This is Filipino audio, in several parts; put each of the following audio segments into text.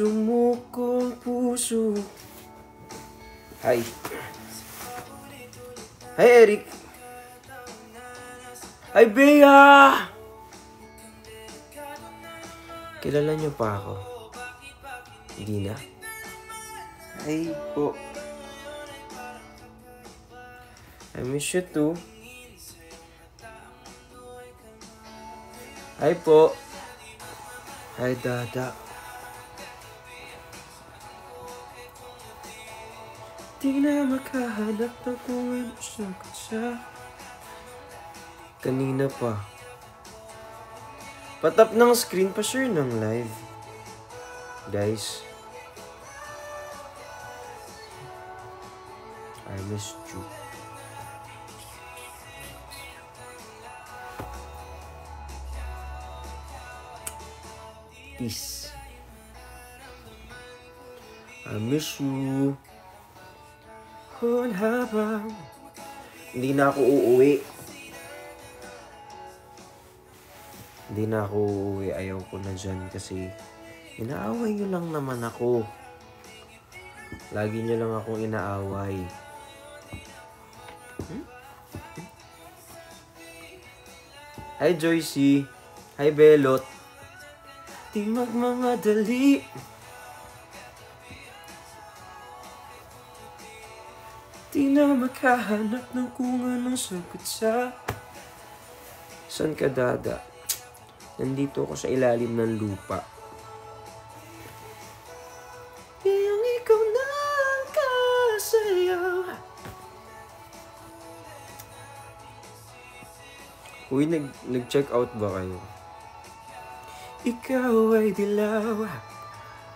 sumukong puso. Hi. Hi, Eric. Hi, Bea! Kilala niyo pa ako? Hindi na? Hi po. I miss you too. Hi po. Hi, Dada. Di na makahanap na kung ano sagot siya. Kanina pa. Patap ng screen pa share ng live. Guys. I miss you. Peace. I miss you. Habang hindi na ako uuwi. Hindi na ako uuwi. Ayaw ko na dyan kasi inaaway nyo lang naman ako. Lagi nyo lang akong inaaway. Hi Joycey. Hi Belot. Di magmamadali. Di na makahanap ng kung anong sagot sa... San ka, Dada? Nandito ako sa ilalim ng lupa. Yung ikaw na ang kasayaw. Uy, nag-check out ba kayo? Ikaw ay dilaw.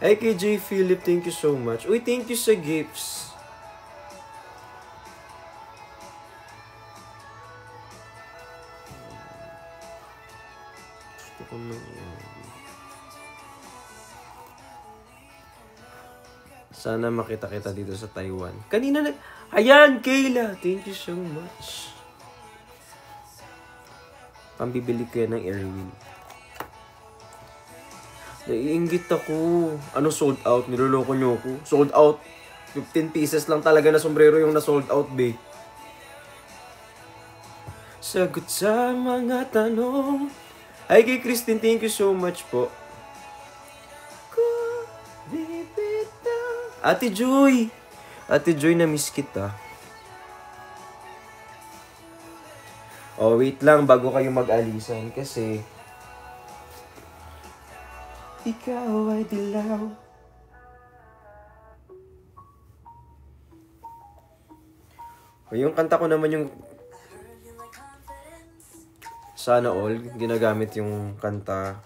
Ay, kay J. Philip, thank you so much. Uy, thank you sa gifts. Sana makita kita dito sa Taiwan. Kanina Ayan, Kayla! Thank you so much. Pambibili ko yan ng Airwheel. Naiinggit ako. Ano sold out? Niloloko nyo ako. Sold out. 15 pieces lang talaga na sombrero yung na-sold out, be. Sagot sa mga tanong. Ay, kay Christine, thank you so much po. Ate Joy! Ate Joy, na-miss kita. Oh, wait lang bago kayo mag-alisan kasi ikaw ay dilaw. O, yung kanta ko naman yung Sana All, ginagamit yung kanta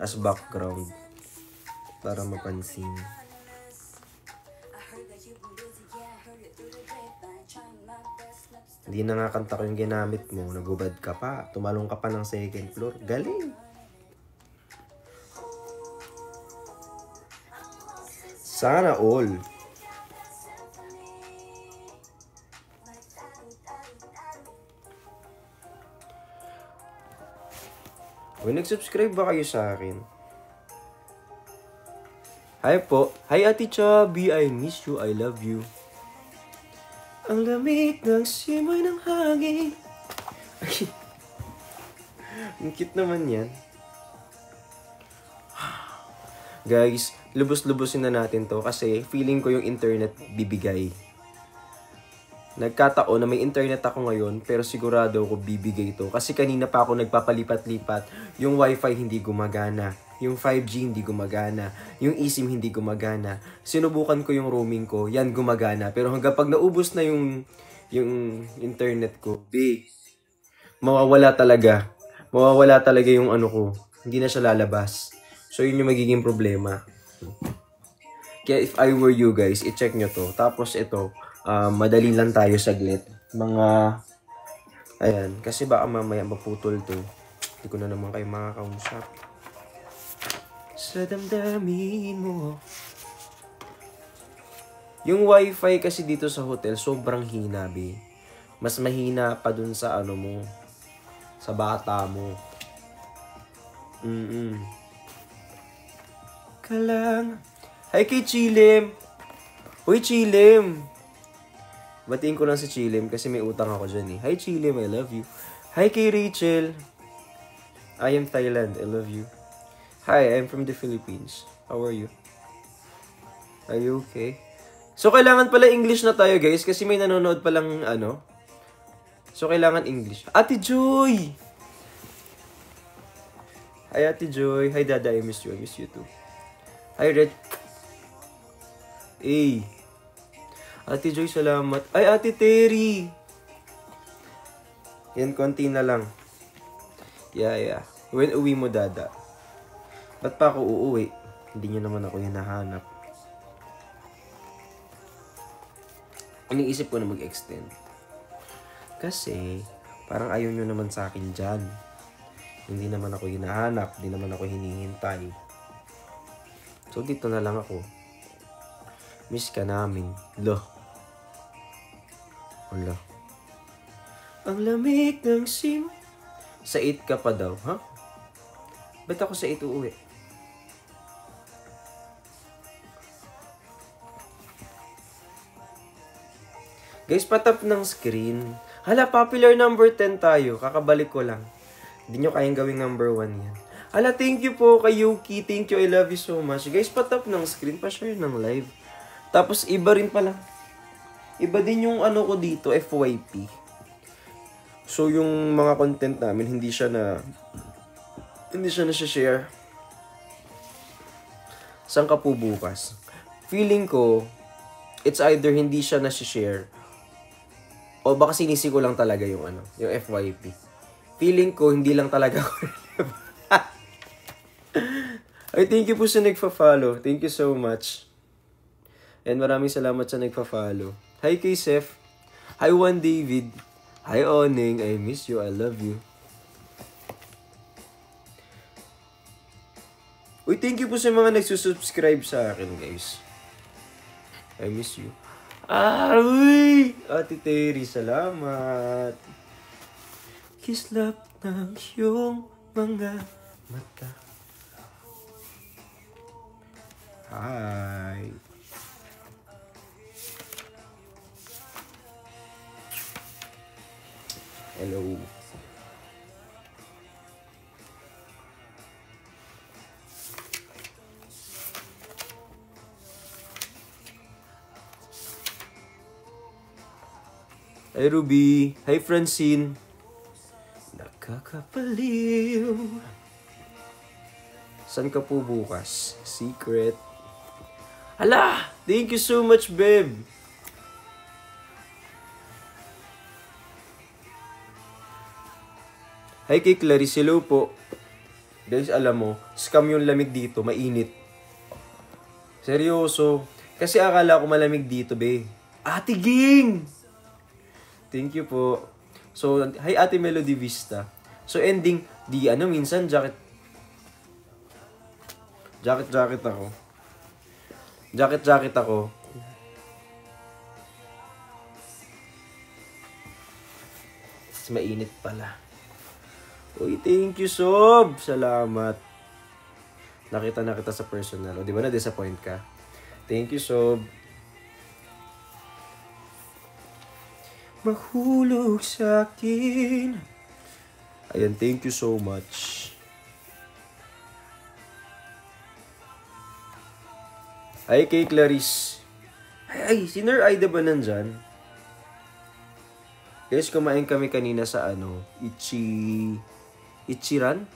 as background para mapansin. Hindi na nga kanta ko yung ginamit mo, nagubad ka pa, tumalong ka pa ng second floor. Galing! Sana All. Uy, nag-subscribe ba kayo sa akin? Hi po. Hi Ate Chubby, I miss you, I love you. Ang lamig ng simoy ng hangin. Ang cute naman yan. Guys, lubos-lubosin na natin to kasi feeling ko yung internet bibigay. Nagkataon na may internet ako ngayon pero sigurado ako bibigay to. Kasi kanina pa ako nagpapalipat-lipat. Yung wifi hindi gumagana. Yung 5G hindi gumagana. Yung eSIM hindi gumagana. Sinubukan ko yung roaming ko. Yan gumagana. Pero hanggang pag naubos na yung internet ko, mawawala talaga. Mawawala talaga yung ano ko. Hindi na siya lalabas. So yun yung magiging problema. Kaya if I were you guys, i-check nyo to. Tapos ito, madali lang tayo saglit. Ayan. Kasi baka mamaya maputol to. Hindi ko na naman kayo makakausap. Sa damdamin mo. Yung wifi kasi dito sa hotel, sobrang hina, be. Mas mahina pa dun sa ano mo. Sa bata mo. Ka lang. Hi kay Chilim. Uy, Chilim. Batiin ko lang si Chilim kasi may utang ako dyan eh. Hi, Chilim. I love you. Hi kay Rachel. I am Thailand. I love you. Hi, I'm from the Philippines. How are you? Are you okay? So, kailangan pala English na tayo, guys. Kasi may nanonood palang, ano. So, kailangan English. Ate Joy! Hi, Ate Joy. Hi, Dada. I miss you. I miss you too. Hi, Red. Hey. Ate Joy, salamat. Ay, Ate Terry. Yan, konti na lang. Yeah. When uwi mo, Dada? Ba't pa ako uuwi? Hindi nyo naman ako hinahanap. Iniisip ko na mag-extend. Kasi, parang ayaw nyo naman sa akin dyan. Hindi naman ako hinahanap. Hindi naman ako hinihintay. So, dito na lang ako. Miss ka namin. Lo. Wala. Ang lamig ng sim. Sa 8 ka pa daw, ha? Ba't ako sa 8 uuwi? Guys, patap ng screen. Hala, popular number 10 tayo. Kakabalik ko lang. Hindi nyo kayang gawing number 1 yan. Hala, thank you po kay Yuki. Thank you, I love you so much. Guys, patap ng screen. Pa-share ng live. Tapos, iba rin pala. Iba din yung ano ko dito, FYP. So, yung mga content namin, hindi siya na-share. Saan ka po bukas? Feeling ko, it's either hindi siya na-share o baka sinisi ko lang talaga yung ano, yung FYP. Feeling ko, hindi lang talaga ako. Ay, thank you po sa nagpa-follow. Thank you so much. And maraming salamat sa nagpa-follow. Hi kay Seth. Hi Juan David. Hi Oning. I miss you. I love you. Uy, thank you po sa mga nagsusubscribe sa akin, guys. I miss you. Uy! Ate Terry, salamat. Kislap ng iyong mga mata. Hi. Hello. Hi Ruby. Hi Francine. Nakakapaliw. Saan ka po bukas? Secret. Hala! Thank you so much, babe. Hi kay Clarice. Hello po. Guys, alam mo, scam yung lamig dito. Mainit. Seryoso. Kasi akala ko malamig dito, be. Ate Ging! Thank you po. So, hi Ate Melody Vista. So, ending, minsan, jacket ako. Jacket ako. Mas mainit pala. Uy, thank you, Sob. Salamat. Nakita na kita sa personal. O, di ba na-disappoint ka? Thank you, Sob. Mahulog sa akin. Ayan, thank you so much. Hi kay Clarice. Ay, si Ner Aida ba nandyan? Guys, kumain kami kanina sa Ichiran?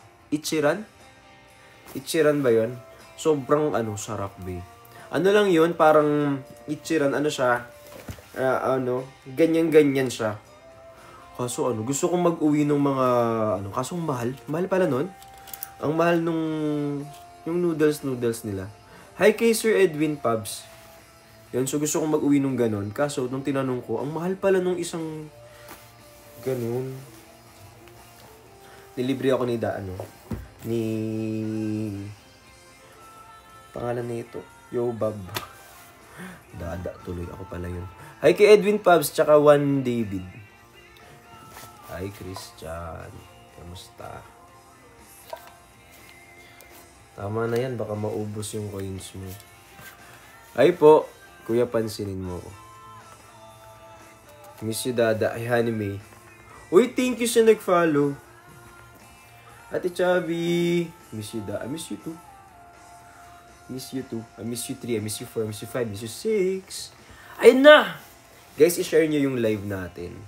Ichiran ba yun? Sobrang sarap, be. Ano lang yun, parang Ichiran, siya, ganyan-ganyan siya. Kaso gusto kong mag-uwi ng mga, kaso mahal. Mahal pala nun. Ang mahal yung noodles nila. Hi kay Sir Edwin Pubs. Yan, so gusto kong mag-uwi nung ganon. Kaso, nung tinanong ko, ang mahal pala nung isang ganon. Nilibre ako ni pangalan nito, Yobab. Dada, tuloy ako pala yun. Hi kay Edwin Pubs, tsaka Juan David. Hi Christian. Kamusta? Tama na yan, baka maubos yung coins mo. Ay po, kuya, pansinin mo ko. Miss you, Dada. Ay, Honey May. Uy, thank you sa nag-follow. Ate Chubby. Miss you, I miss you too. Miss you too. I miss you 3. I miss you 4. I miss you 5. I miss you 6. Ayun na! Guys, i-share nyo yung live natin.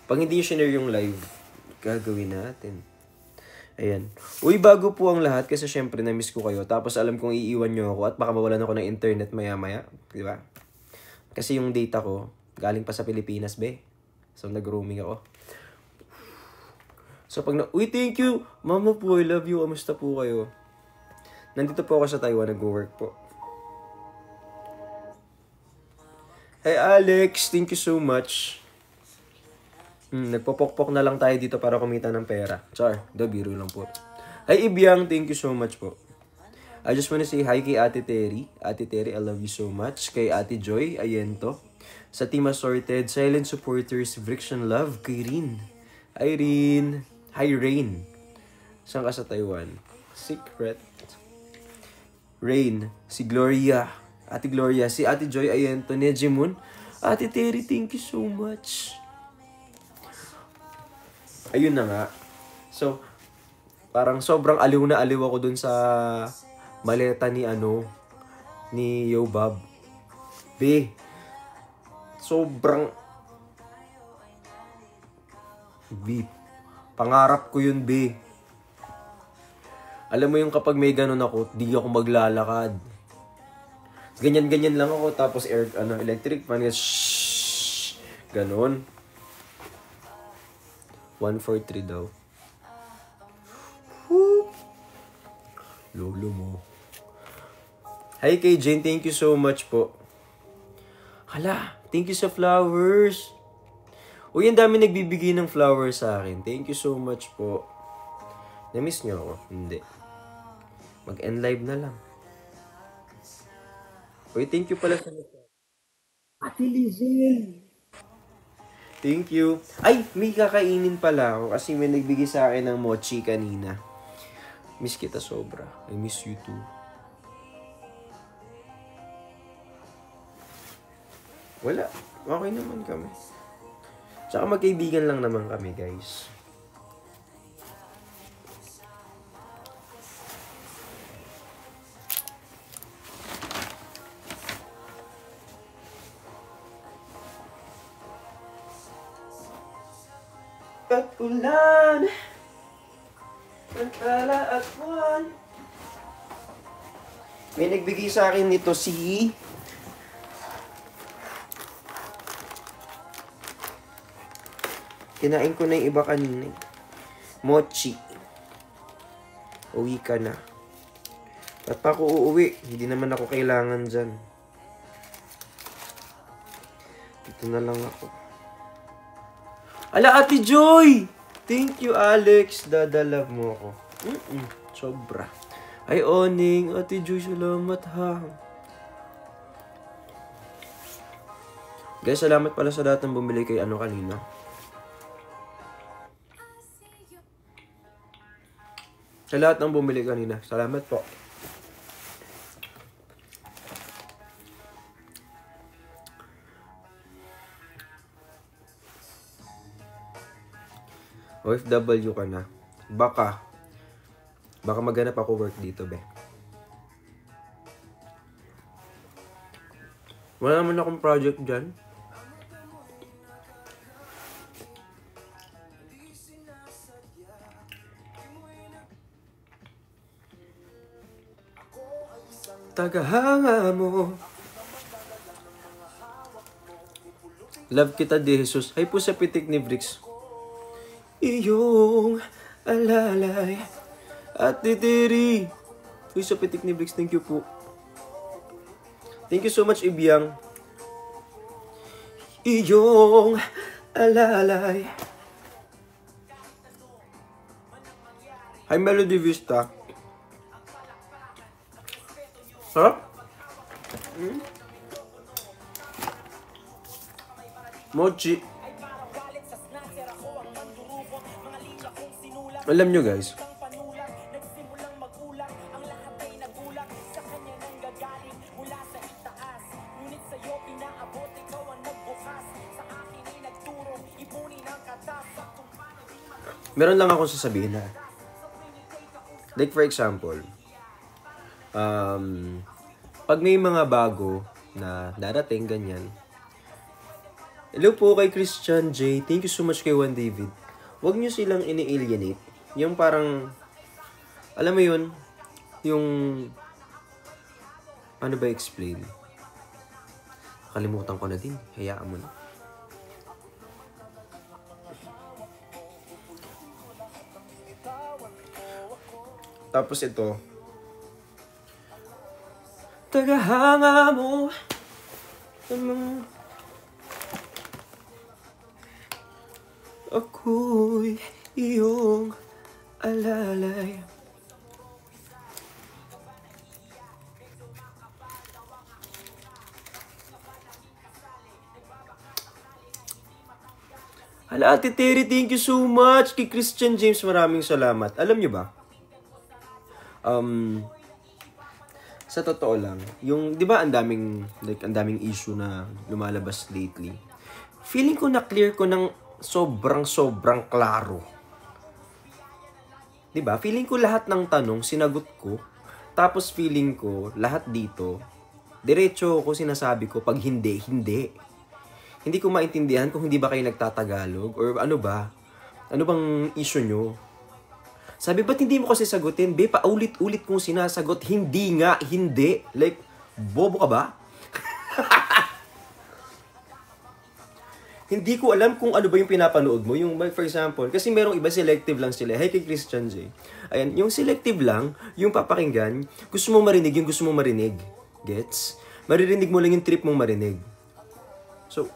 Pag hindi nyo share yung live, gagawin natin. Ayan. Uy, bago po ang lahat kasi syempre na-miss ko kayo. Tapos alam kong iiwan nyo ako at baka mawalan ako ng internet maya-maya. Diba? Kasi yung data ko, galing pa sa Pilipinas, be. So, nag-roaming ako. So, uy, thank you! Mama po, I love you. Kamusta po kayo? Nandito po ako sa Taiwan, nag-work po. Hey, Alex! Thank you so much. Nagpopok-pok na lang tayo dito para kumita ng pera. Char, biro lang po. Hey, Ibiang! Thank you so much po. I just wanna say hi kay Ate Terry. Ate Terry, I love you so much. Kay Ate Joy, Ayento. Sa Team Assorted, Silent Supporters, Friction Love, kay Rin. Irene. Hi, Rain. Saan ka sa Taiwan? Secret. Rain. Si Gloria. Ate Gloria. Si Ate Joy, Ayento. Nejimun. Ate Terry, thank you so much. Ayun na nga. So, parang sobrang aliw na aliw ako dun sa maleta ni ni Yobab. B. Sobrang B. Pangarap ko yun, B. Alam mo yung kapag may ganun ako, di ako maglalakad. Ganyan-ganyan lang ako, tapos electric fan, shhh, ganun. 143 daw. Woo! Lolo mo. Hi kay Jane, thank you so much po. Hala, thank you sa flowers. Uy, ang dami nagbibigay ng flowers sa akin. Thank you so much po. Na-miss nyo ako? Hindi. Mag-end live na lang. Uy, thank you pala sa Ate Lizelle. Thank you. Ay, may kakainin pala ako kasi may nagbigay sa akin ng mochi kanina. Miss kita sobra. I miss you too. Wala. Okay naman kami. Tsaka magkaibigan lang naman kami, guys. At ulan, pantala at buwan. May nagbigay sa akin nito si kinain ko na yung iba kanina. Mochi. Uwi ka na. Ba't pa ako uuwi? Hindi naman ako kailangan dyan. Dito na lang ako. Ala, Ate Joy! Thank you, Alex. Dadalove mo ako. Sobra. Ay, Oning. Ate Joy, salamat ha. Guys, salamat pala sa lahat ng bumili kay kanina. Sa lahat ng bumili kanina. Salamat po. OFW ka na. Baka maghanap ako work dito, be. Wala naman akong project dyan. Tagahanga mo. Love kita, De Jesus. Hay po sa pitik ni Bricks. Iyong alalay at titiri. Uy, sa pitik ni Bricks, thank you po. Thank you so much, Ibiang. Iyong alalay. Hi, Melody Vista. Sarap? Mochi. Alam nyo, guys, Meron lang akong sasabihin na, like for example, pag may mga bago na darating, ganyan. Hello po kay Christian J. Thank you so much kay Juan David. Huwag nyo silang ini-alienate. Yung parang, alam mo yun, yung, ano ba explain? Kalimutan ko na din. Hayaan mo na. Tapos ito. Tagahanga mo. Ako'y iyong alalay. Hala, Ate Terry, thank you so much. Kay Christian James, maraming salamat. Alam nyo ba? Sa totoo lang, yung, di ba ang daming issue na lumalabas lately. Feeling ko na clear ko ng sobrang klaro. Di ba? Feeling ko lahat ng tanong sinagot ko. Tapos feeling ko lahat dito, diretso ko sinasabi ko pag hindi, hindi. Hindi ko maintindihan kung hindi ba kayo nagtatagalog or ano ba? Ano bang issue nyo? Sabi, ba't hindi mo kasi sagutin? Be, paulit-ulit kong sinasagot. Hindi nga, hindi. Like, bobo ka ba? Hindi ko alam kung ano ba yung pinapanood mo. Yung, for example, kasi merong iba selective lang sila. Hey, kay Christian J. Ayan, yung selective lang, yung papakinggan, gusto mong marinig yung gusto mong marinig. Gets? Maririnig mo lang yung trip mong marinig. So,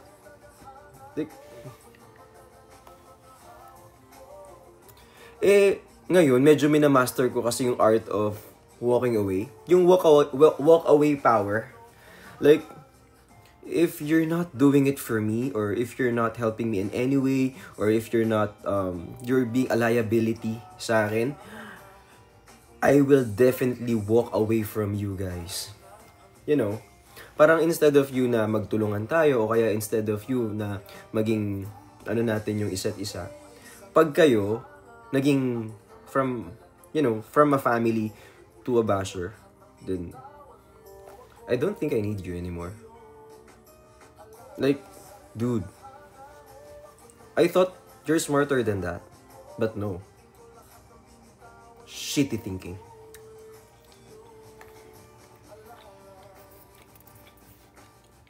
ngayon, medyo minamaster ko kasi yung art of walking away. Yung walk away power. Like, if you're not doing it for me, or if you're not helping me in any way, or if you're not, you're being a liability sa akin, I will definitely walk away from you guys. You know? Parang instead of you na magtulungan tayo, o kaya instead of you na maging, ano natin yung isa't isa, pag kayo, naging from, you know, from a family to a basher, then, I don't think I need you anymore. Like, dude, I thought you're smarter than that, but no. Shitty thinking.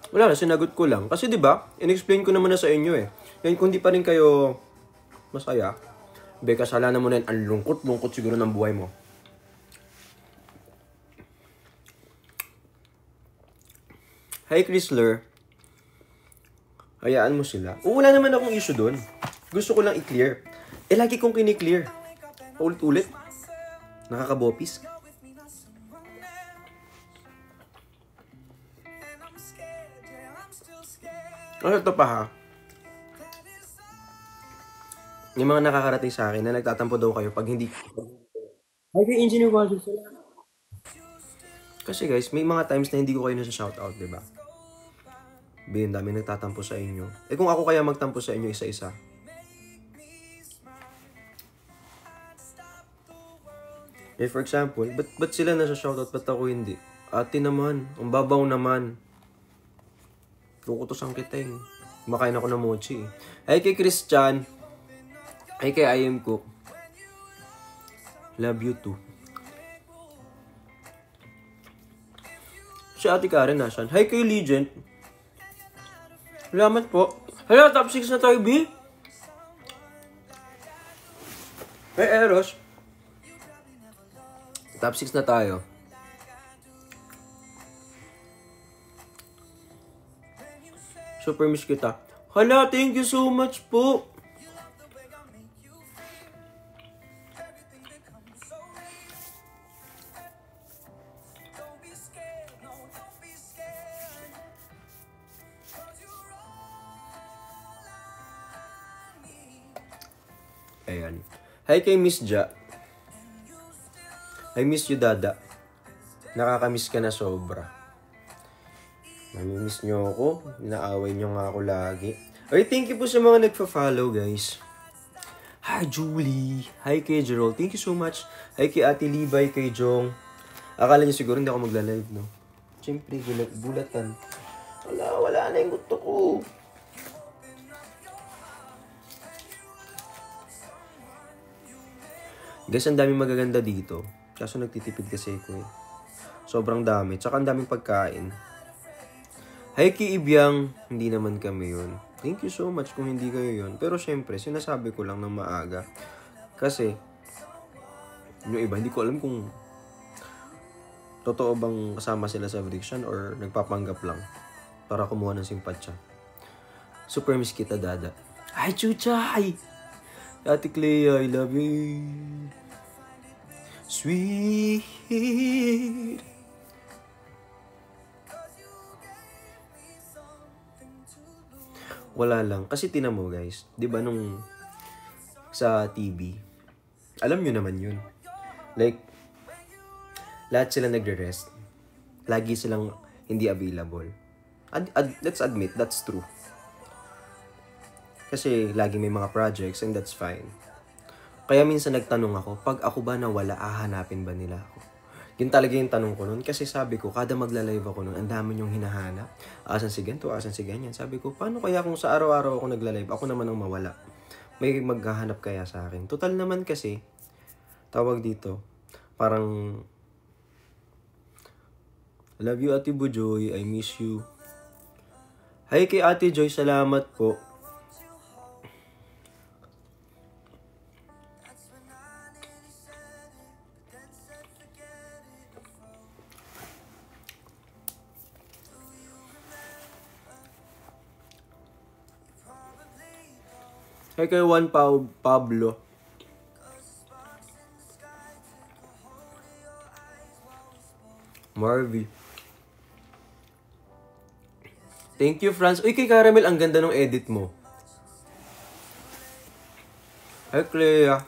Wala na, sinagot ko lang. Kasi 'di ba? In-explain ko naman na sa inyo eh. Yan, kung di pa rin kayo masaya, be, kasalanan mo na yun. Ang lungkot siguro ng buhay mo. Hi, Chrysler. Hayaan mo sila. Wala naman akong issue doon. Gusto ko lang i-clear. Lagi kong kini-clear. Ulit-ulit. Nakakabopis. Ito pa ha. Yung mga nakakarating sa akin na nagtatampo daw kayo pag hindi... Ay, kay Engineer Waldo sila. Kasi guys, may mga times na hindi ko kayo nasa shoutout, diba? Bin, dami nagtatampo sa inyo. Kung ako kaya magtampo sa inyo isa-isa. For example, ba't sila nasa shoutout, ba't ako hindi? Ate naman, ang babaw naman. Kukutosan kita eh. Makain ako ng mochi eh. Ay kay Christian. Ay kay I Am Cook. Love you too. Si Ate Karen nasan? Hi kay Legend. Salamat po. Hala, top 6 na tayo, B. Hey, Eros. Top 6 na tayo. Super miss kita. Hala, thank you so much po. Ayan. Hi kay Miss Ja. I miss you, Dada. Nakakamiss ka na sobra. Namimiss nyo ako. Inaaway nyo nga ako lagi. Ay, thank you po sa mga nagpa-follow, guys. Hi, Julie. Hi, kay Gerald. Thank you so much. Hi, kay Ate Libay, kay Jong. Akala niyo siguro hindi ako magla-live, no? Siyempre, bulatan. Wala na yung gusto ko. Guys, ang daming magaganda dito. Kaso nagtitipid kasi ako eh. Sobrang dami. Tsaka ang daming pagkain. Hi, kay Ibyang. Hindi naman kami yun. Thank you so much kung hindi kayo yun. Pero syempre, sinasabi ko lang ng maaga. Kasi, yung iba, hindi ko alam kung totoo bang kasama sila sa addiction or nagpapanggap lang para kumuha ng simpatsya. Super miss kita, Dada. Hi, Chuchay! Ate Clea, I love you. Sweet. Wala lang. Kasi tinan mo, guys. Di ba nung sa TV, alam nyo naman yun. Like, lahat sila nagre-rest. Lagi silang hindi available. Let's admit, that's true. Kasi lagi may mga projects and that's fine. Kaya minsan nagtanong ako, pag ako ba nawala, hahanapin ba nila ako? Yun talaga yung tanong ko nun. Kasi sabi ko, kada magla-live ako nun, ang dami niyong hinahanap. Asan si ganito, asan si ganyan. Sabi ko, paano kaya kung sa araw-araw ako nagla-live, ako naman ang mawala? May maghahanap kaya sa akin? Total naman kasi, tawag dito, parang, love you, Ate Bujoy. I miss you. Hi kay Ate Joy, salamat po. Hi kay Juan Pablo. Marvy. Thank you, Franz. Uy, kay Caramel, ang ganda ng edit mo. Hi, Clea.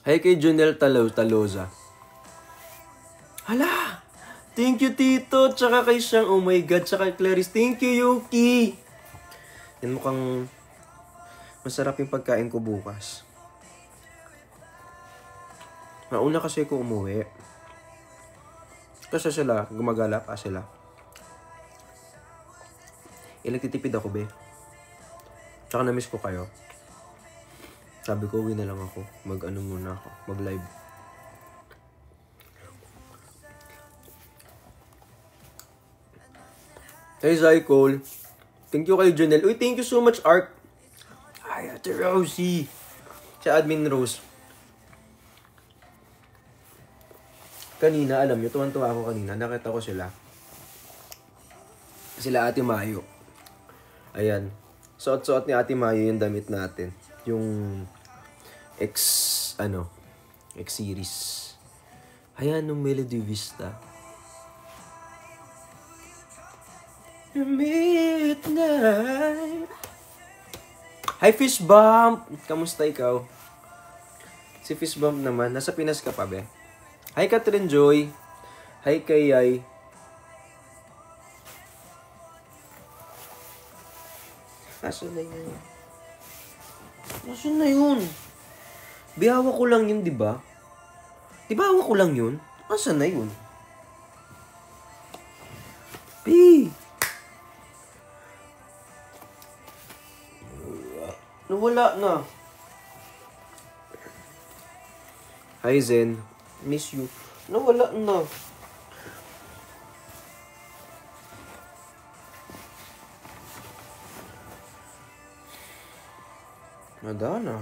Hi kay Junel Taloza. Hala! Thank you, Tito. Tsaka kay Siyang, oh my God. Tsaka kay Clarice. Thank you, Yuki. Yan mukhang masarap yung pagkain ko bukas. Nauna kasi ko umuwi. Kasi sila, gumagala pa sila. Nagtitipid ako, be. Tsaka na-miss ko kayo. Sabi ko, uwi na lang ako. Mag-ano muna ako. Mag-live. Hey, Zycole. Thank you kay Janelle. Uy, thank you so much, Ark. Ay, Ate Rosie. Si Admin Rose. Kanina, alam nyo, tuwan-tuwa ako kanina. Nakita ko sila. Sila Ate Mayo. Ayan. Suot-suot ni Ate Mayo yung damit natin. Yung X-series. Ayan, yung Melody Vista. Midnight. Hi, Fish Bump! Kamusta ikaw? Si Fish Bump naman, nasa Pinas ka pa, be? Hi, Catherine Joy. Hi, Kayay. Nasaan na yun? Nasaan na yun? Bihawa ko lang yun, di ba? Di ba hawak ko lang yun? Nasaan na yun? Pi! Nawala na. Hi, Zen. Miss you. Nawala na. Madana.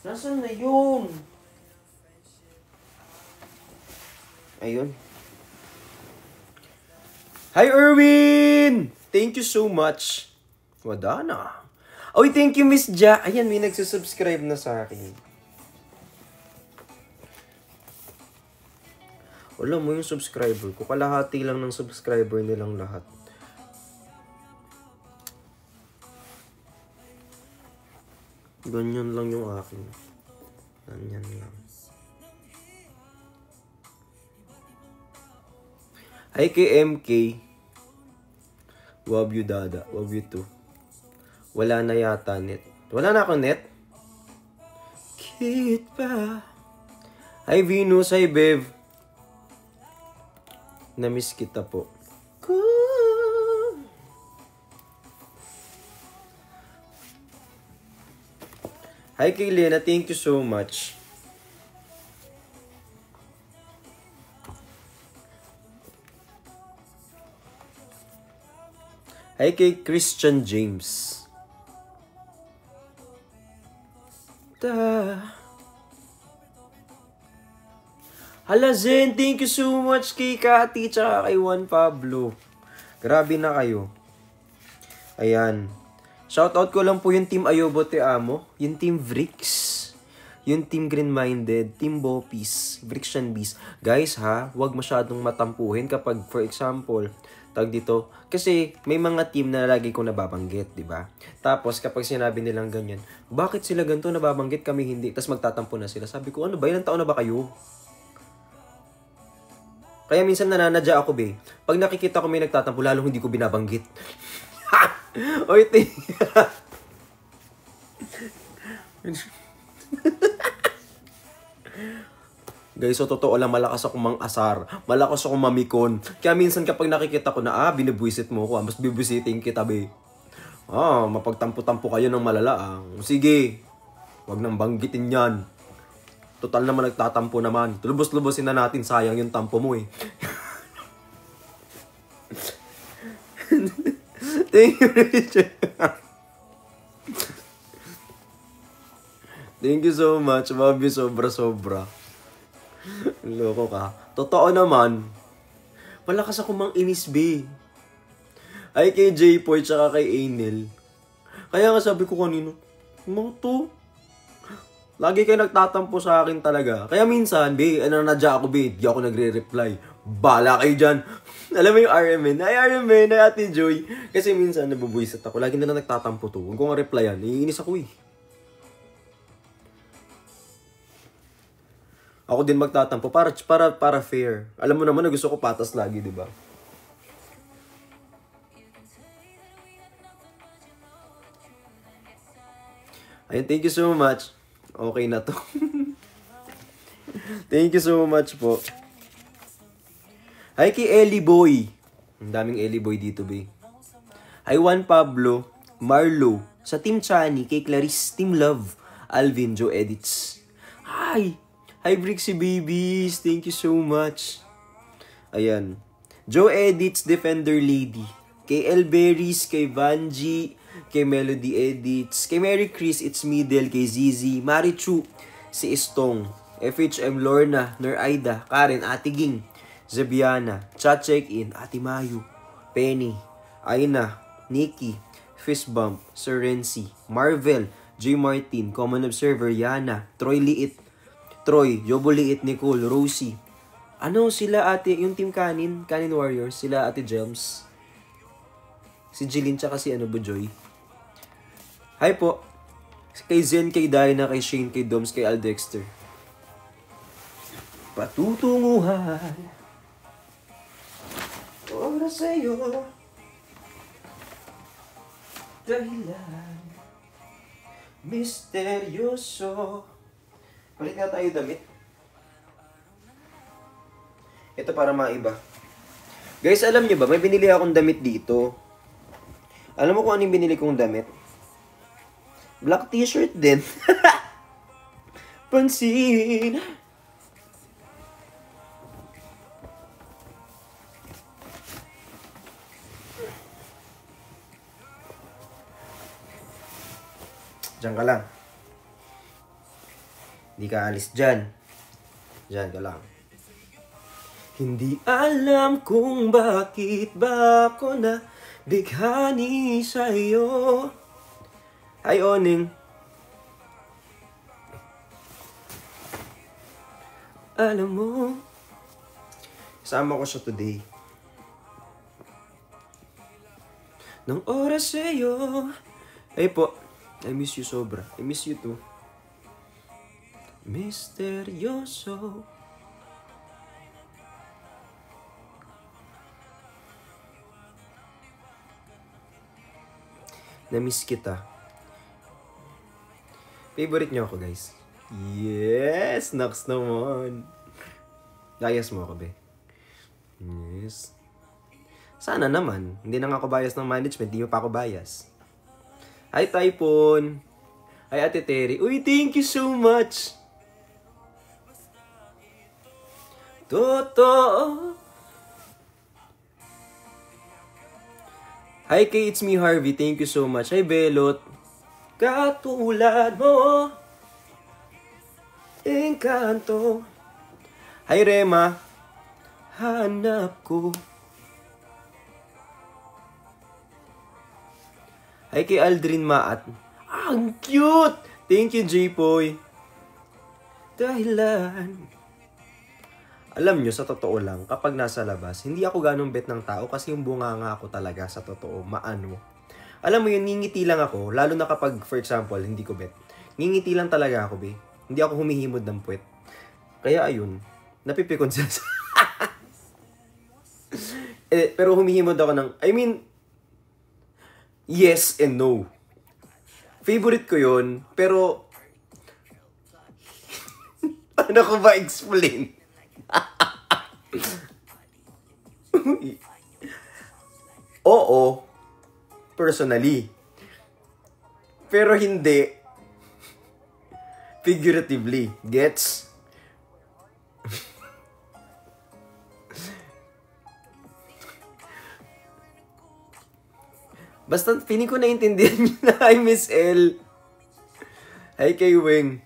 Nasaan na yun? Ayun. Hi, Erwin! Thank you so much. Wala na. Oy, thank you, Miss Ja. Ayan, may nagsusubscribe na sa akin. Wala mo yung subscriber ko. Kalahati lang ng subscriber nilang lahat. Ganyan lang yung akin. Ganyan lang. Hi kay MK. Love you, Dada. Love you too. Wala na yata net. Wala na akong net? Kit pa. Hi Venus. Hi Bev. Namiss kita po. Hi kay Lena, thank you so much. Hi kay Christian James. Hala Zen, thank you so much kay Kati tsaka kay Juan Pablo. Grabe na kayo. Ayan. Shoutout ko lang po yung Team Ayobo Te Amo, yung Team Vrix, yung Team Green-Minded, Team Bopis, Vrixian Beast. Guys ha, huwag masyadong matampuhin kapag, for example, tag dito, kasi may mga team na lagi ko nababanggit, di ba? Tapos kapag sinabi nilang ganyan, bakit sila ganito nababanggit, kami hindi? Tapos magtatampo na sila. Sabi ko, ano ba? Ilang taon na ba kayo? Kaya minsan nananadya ako, be. Pag nakikita ko may nagtatampo, lalong hindi ko binabanggit. Oy, guys, so totoo lang, malakas ako mang-asar. Malakas ako mamikon. Kaya minsan kapag nakikita ko na, binibwisit mo ko, mas bibwisitin kita, be. Mapagtampo-tampo kayo ng malala, Sige, wag nang banggitin yan. Total naman nagtatampo naman. Lubos-lubosin na natin, sayang yung tampo mo, eh. Thank you, Richard. Thank you so much, Bobby. Sobra-sobra. Loko ka. Totoo naman. Malakas ako mang-inis, be. Ay kay J-Poy tsaka kay Ainel. Kaya nga sabi ko kanino, mga to. Lagi kayo nagtatampo sa akin talaga. Kaya minsan, be, nadya ako, be. Di ako nagre-reply. Bala kayo dyan. Alam mo yung RMN? Ay, RMN, ay Ate Joy. Kasi minsan, nabubuisit ako. Lagi na nagtatampo to. Huwag ko nga replyan. Iinis ako, eh. Ako din magtatampo. Para fair. Alam mo naman na gusto ko patas lagi, di ba? Ayun, thank you so much. Okay na to. Thank you so much po. Hi kay Ellie Boy. Ang daming Ellie Boy dito, be. Hi Juan Pablo, Marlo, sa Team Chani, kay Clarice, Team Love, Alvin, Joe Edits. Hi! Hi Brixie Babies, thank you so much. Ayan. Joe Edits, Defender Lady. Kay Elberries, kay Vanji, kay Melody Edits, kay Mary Chris, It's Middle, kay Zizi, Marichu, si Istong, FHM Lorna, Nur Aida, Karen, Ate Ging, Zebiana, Chat Check-In, Ate Mayu, Penny, Aina, Nikki, Fistbump, Sir Renzi, Marvel, J. Martin, Common Observer, Yana, Troy Liit, Troy, Jobo Liit, Nicole, Rosie. Ano sila ate, yung Team Kanin Warriors, sila Ate Gems, si Jilin, tsaka si Bujoy. Hi po. Kay Zen, kay Diana, kay Shane, kay Doms, kay Aldexter. Patutunguhan. Oras sa'yo. Dahilan. Misteryoso. Palit nga tayo damit. Ito para maiba. Guys, alam niyo ba, may binili akong damit dito. Alam mo kung anong binili kong damit? Black t-shirt din. Pansin. Diyan ka lang. Hindi ka alis dyan. Diyan ka lang. Hindi alam kung bakit ba ako na bighani sa'yo. Hi, Oning. Alam mo, kasama ko siya today. Nang oras sa'yo. Ay po, I miss you sobra. I miss you too. Misteryoso. Na-miss kita. Favorite niyo ako, guys. Yes! Nox naman. Bias mo ako, be. Yes. Sana naman. Hindi na nga ako bias ng management. Hindi mo pa ako bias. Hi, Typhoon. Hi, Ate Terry. Uy, thank you so much. Totoo. Hi, Kay. It's me, Harvey. Thank you so much. Hi, Belot. Katulad mo. Engkanto. Hi, Rema. Hanap ko. Hi kay Aldrin Maat. Ang cute! Thank you, J-Poy. Dahilan. Alam nyo, sa totoo lang, kapag nasa labas, hindi ako ganong bet ng tao kasi yung bunganga ako talaga sa totoo, maano. Alam mo yun, ngingiti lang ako, lalo na kapag, for example, hindi ko bet. Ngingiti lang talaga ako, be. Hindi ako humihimod ng puwet. Kaya ayun, napipikon siya. Pero humihimod ako ng, yes and no. Favorite ko yun, pero ano ko ba explain? Oo, personally. Pero hindi figuratively. Gets? Basta, feeling ko naintindihan nyo na. Hi, Miss L. Hi, kay Wing.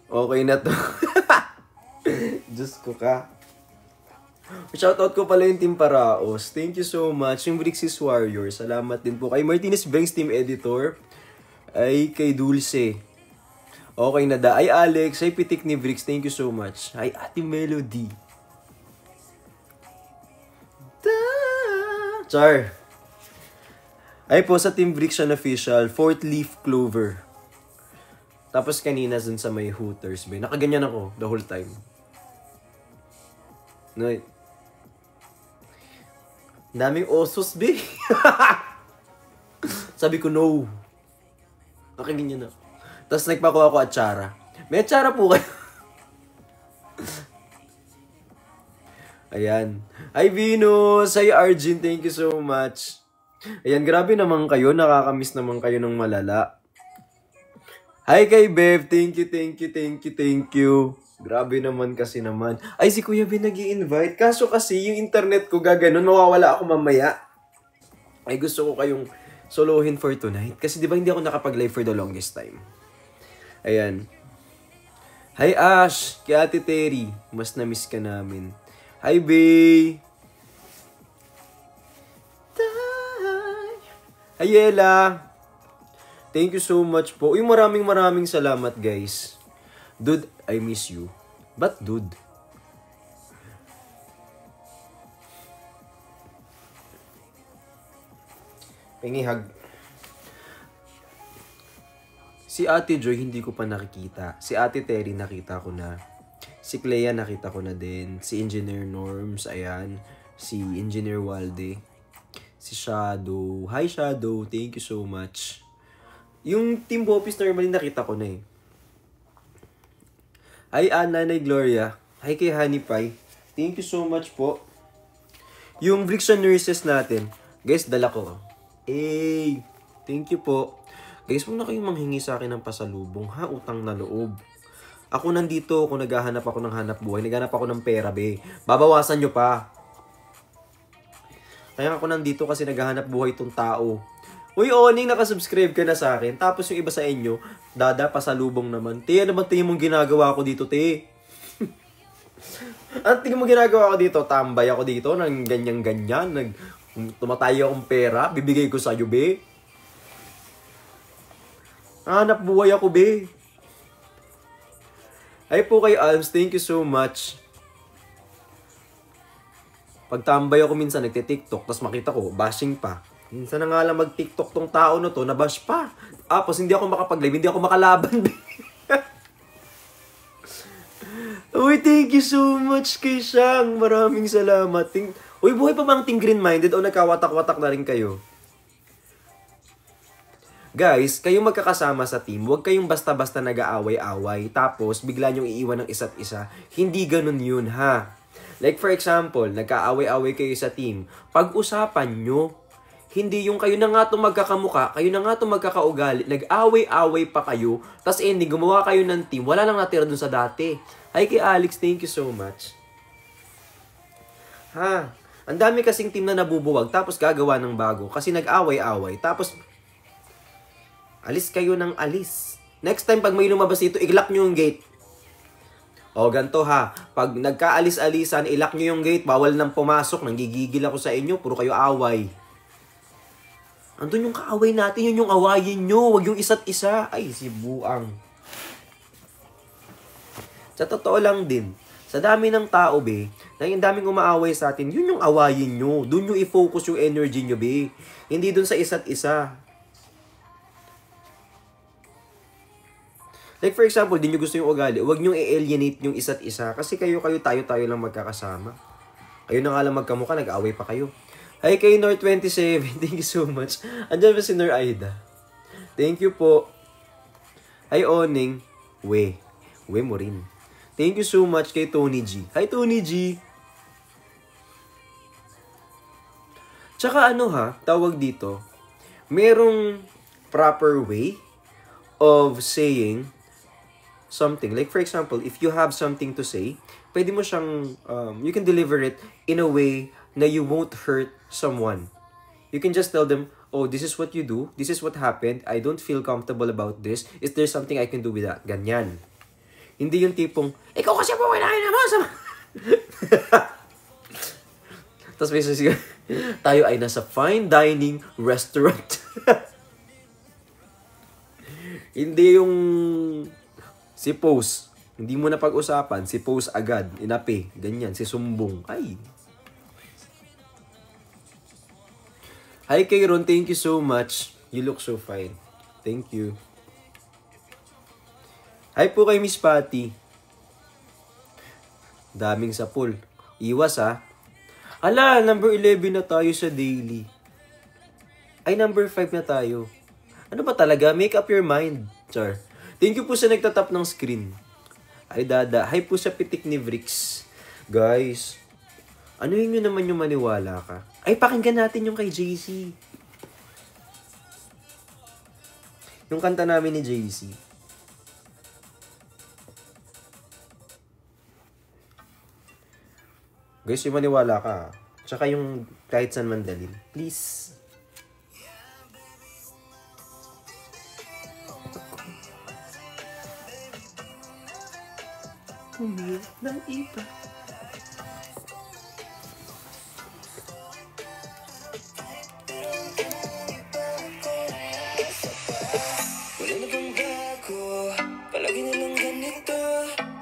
Okay na to. Diyos ko ka. Shoutout ko pala yung Team Paraos. Thank you so much. Yung Brixis Warrior. Salamat din po. Kay Martinez Banks, Team Editor. Ay, kay Dulce. Okay na da. Ay, Alex. Ay, Pitik ni Brix. Thank you so much. Ay, Ate Melody. Char. Ay po, sa Team Brixian Official, 4th Leaf Clover. Tapos kanina dun sa may Hooters, be. Nakaganyan ako the whole time. No. Daming osos, be. Sabi ko, no. Nakaganyan ako. Tapos nagpakuha ako atsara. May atsara po kayo. Ayan. Hi, Venus. Hi, Arjun. Thank you so much. Ayan, grabe naman kayo. Nakakamiss naman kayo ng malala. Hi kay Bev. Thank you, thank you, thank you, thank you. Grabe naman kasi naman. Ay, si Kuya Ben nag-i-invite. Kaso kasi yung internet ko gaganon, mawawala ako mamaya. Ay, gusto ko kayong solohin for tonight. Kasi di ba hindi ako nakapag-live for the longest time. Ayan. Hi Ash. Kay Ate Terry. Mas na-miss ka namin. Hi Bay. Ayela, thank you so much po. Uy, maraming salamat, guys. Dude, I miss you. But dude? Pingihag. Si Ate Joy, hindi ko pa nakikita. Si Ate Terry, nakita ko na. Si Clea, nakita ko na din. Si Engineer Norms, ayan. Si Engineer Walde. Si Shadow. Hi, Shadow. Thank you so much. Yung Team Bopis normally nakita ko na eh. Hi, Nanay Gloria. Hi kay Honey Pie. Thank you so much po. Yung Brixian Nurses natin. Guys, dala ko. Hey, thank you po. Guys, huwag na kayong manghingi sa akin ng pasalubong. Ha, utang na loob. Ako nandito kung naghahanap ako ng hanap buhay. Naghahanap ako ng pera, be. Babawasan nyo pa. Kaya ako nandito kasi naghahanap buhay itong tao. Uy, Oning, nakasubscribe ka na sa akin. Tapos yung iba sa inyo, Dada, pasalubong naman. Te, ano ba tingin mong ginagawa ko dito, te? Ano tingin mong ginagawa ko dito? Tambay ako dito ng ganyan-ganyan. Tumatay akong pera. Bibigay ko sa'yo, be. Hanap buhay ako, be. Ay po kay Alms, thank you so much. Pagtambay ako minsan, nagte-TikTok, tapos makita ko, bashing pa. Minsan na nga lang mag-TikTok tong tao na to, nabash pa. Tapos hindi ako makapag-live, hindi ako makalaban. Uy, thank you so much kay Shang. Maraming salamat. Uy, buhay pa bang Team Green-Minded o nagkawatak-watak na rin kayo? Guys, kayong magkakasama sa team, huwag kayong basta-basta nag-aaway-away, tapos bigla nyong iiwan ng isa't isa. Hindi ganun yun, ha? Like for example, nagka-away-away kayo sa team. Pag-usapan nyo, hindi yung kayo na nga itong magkakamuka, kayo na nga itong magkakaugali, nag-away-away pa kayo, tas ending, gumawa kayo ng team, wala nang natira dun sa dati. Hi kay Alex, thank you so much. Ha? Ang dami kasing team na nabubuwag, tapos gagawa ng bago, kasi nag-away-away, tapos alis kayo ng alis. Next time, pag may lumabas dito, i-lock nyo yung gate. O, ganito ha. Pag nagkaalis-alisan, i-lock nyo yung gate, bawal nang pumasok, nanggigigil ako sa inyo, puro kayo away. Andun yung kaaway natin, yun yung awayin nyo, wag yung isa't isa. Ay, si Buang. Sa totoo lang din, sa dami ng tao, be, na yung daming umaaway sa atin, yun yung awayin nyo. Doon nyo i-focus yung energy nyo, be. Hindi doon sa isa't isa. Like for example, di nyo gusto yung ugali, huwag nyo i-alienate yung isa't isa. Kasi tayo lang magkakasama. Kayo na nga lang magkamukha, nag-away pa kayo. Hi kay Nor27, thank you so much. Andiyan ba si Nor Aida? Thank you po. Hi Oning, we mo rin. Thank you so much kay Tony G. Hi Tony G. Tsaka ano ha, tawag dito, merong proper way of saying something. Like for example, if you have something to say, pwede mo siyang, you can deliver it in a way na you won't hurt someone. You can just tell them, oh, this is what you do, this is what happened, I don't feel comfortable about this, is there something I can do with that? Ganyan. Hindi yung tipong, ikaw kasi po kailangan naman sa... Tapos may sasabihin, tayo ay nasa fine dining restaurant. Hindi yung si Pose. Hindi mo na pag-usapan, si Pose agad, inapi, ganyan, si Sumbong. Ay. Hi kay Ron, thank you so much. You look so fine. Thank you. Hi po kay Miss Patty. Daming sa pool. Iwas ha. Ala, number 11 na tayo sa daily. Ay, number 5 na tayo. Ano ba talaga? Make up your mind. Char. Thank you po sa nagtatap ng screen. Ay, Dada. Hi po sa pitik ni Vrix. Guys, ano yun yun naman yung maniwala ka? Ay, pakinggan natin yung kay JC. Yung kanta namin ni JC. Guys, yung maniwala ka. Tsaka yung kahit saan man dalhin. Please. Umiyak ng iba. Wala na bang bago? Palagi na lang ganito.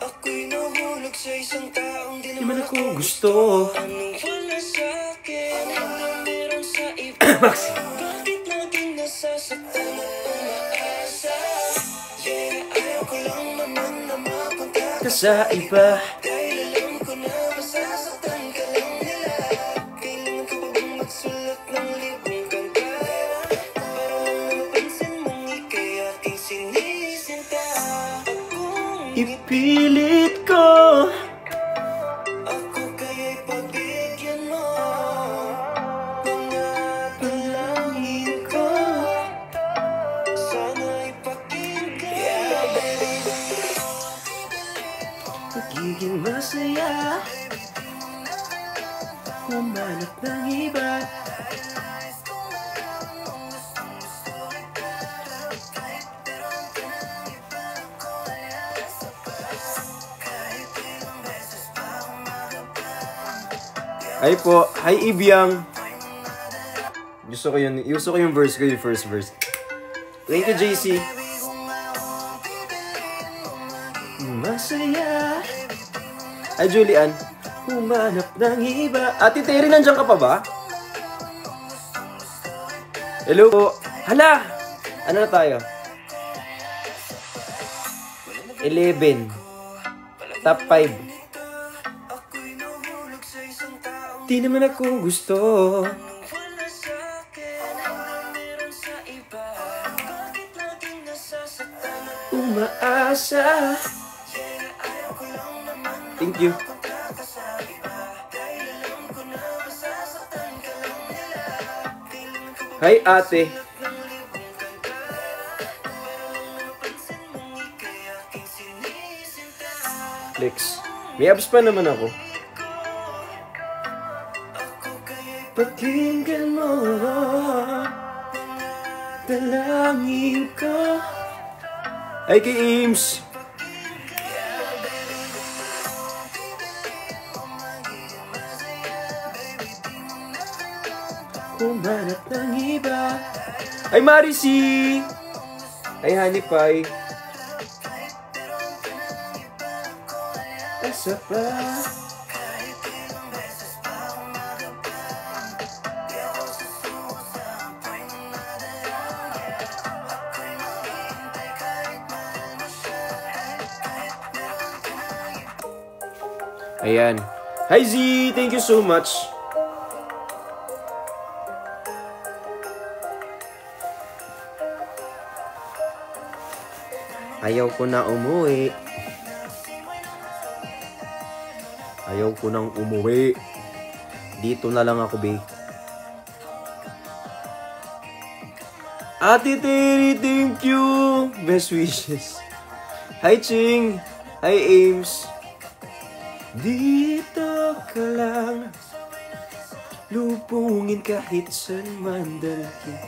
Ako'y nahulog sa isang taong di naman ako gusto. Anong wala sa'kin? Anong meron sa iba? Bakit laging nasasaktan at umaasa? Yeah, ayaw ko lang naman na mapunta ka sa iba. Dahil alam ko na masasaktan ka lang nila. Kailangan ko pa bang magsulat ng libong kanta? Para lang na mapansin mong ika'y aking sinisinta. Kung ipilit ko, ako kaya'y pagbigyan mo. Panatulangin ko, sana'y pakinggan. Yeah, baby, magiging masaya, humanap ng iba. Hi po, hi Ibiang. Gusto ko yung verse ko, yung first verse. Thank you, JC. Masaya. Hi, Julian. Humanap ng iba. Ate Terry, nandiyan ka pa ba? Hello po. Hala! Ano na tayo? 11. Top 5. Di naman ako gusto umaasa. Thank you. Hi, ate. Lex. May abs pa naman ako. Pakinggan mo, dalangin ko. Ay, kay Ames. Kumanap ng iba. Ay, Marisi! Ay, Honey Pie. Asa pa? Ayan. Hi Z! Thank you so much. Ayaw ko na umuwi. Ayaw ko nang umuwi. Dito na lang ako, babe. Ate Terry, thank you. Best wishes. Hi, Ching. Hi, Ames. Dito ka lang. Lupungin kahit saan man dalhin.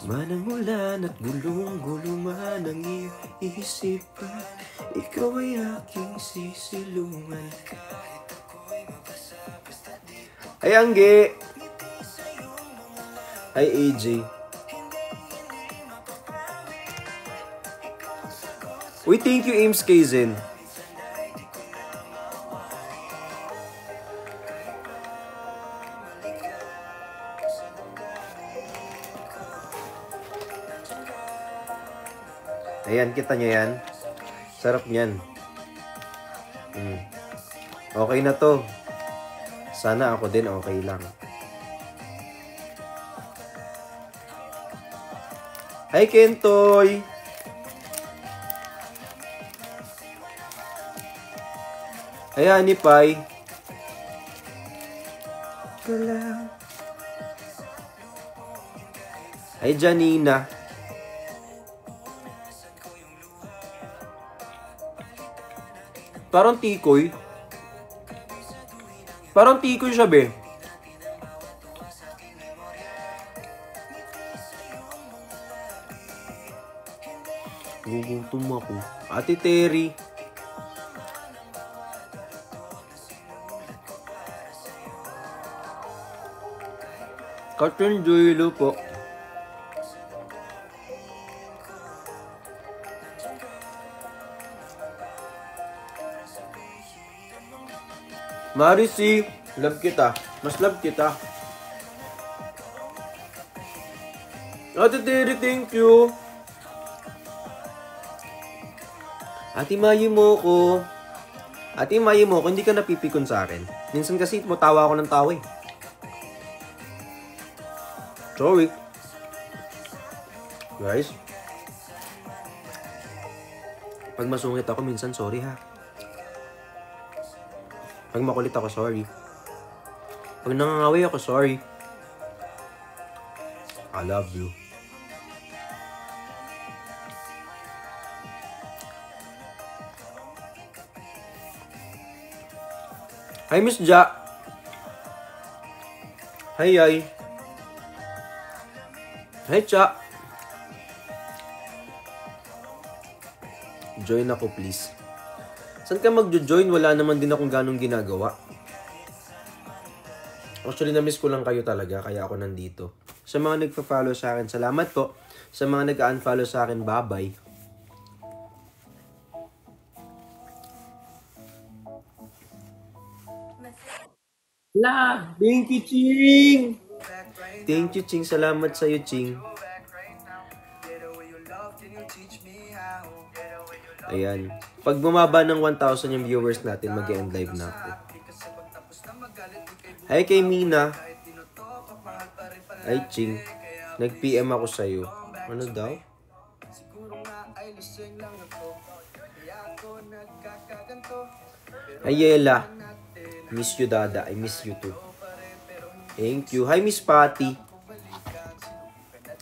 Manang ulan at gulong-gulo man ang iisip ko. Ikaw ay aking sisilungan. Ay, Angge! Ay, AJ. Uy, thank you, Ames Kaizen. Ayan, kita nyo yan. Sarap niyan. Okay na to. Sana ako din okay lang. Hi, Kentoy! Hi, Honey Pie. Hi, Janina. Parang tikoy. Parang tikoy siya, be. Gugutom ako. Ate Terry. Cartoon Joylo po. Marisi, love kita. Mas love kita. Ate Terry, thank you. Ate Mayi mo ko. Ate Mayi mo ko, hindi ka napipikon sa akin. Minsan kasi tawa ako ng tawa eh. Sorry. Guys. Pag masungit ako, minsan sorry ha. Pag makulit ako, sorry. Pag nangangaway ako, sorry. I love you. Hi, Miss Ja. Hi, Yay. Hi, Cha. Join ako, please. Saan ka magjo-join? Wala naman din akong ganong ginagawa. Actually, na-miss ko lang kayo talaga, kaya ako nandito. Sa mga nagpa-follow sa akin, salamat po. Sa mga nag-unfollow sa akin, bye-bye. La! Binky Ching! Thank you, Ching. Salamat sa'yo, Ching. Ayan. Pag bumaba ng 1,000 yung viewers natin, mag-end live na ako. Hi kay Mina. Hi, Ching. Nag-PM ako sa'yo. Ano daw? Hi, Yela. Miss you, Dada. I miss you too. Thank you. Hi, Miss Patty.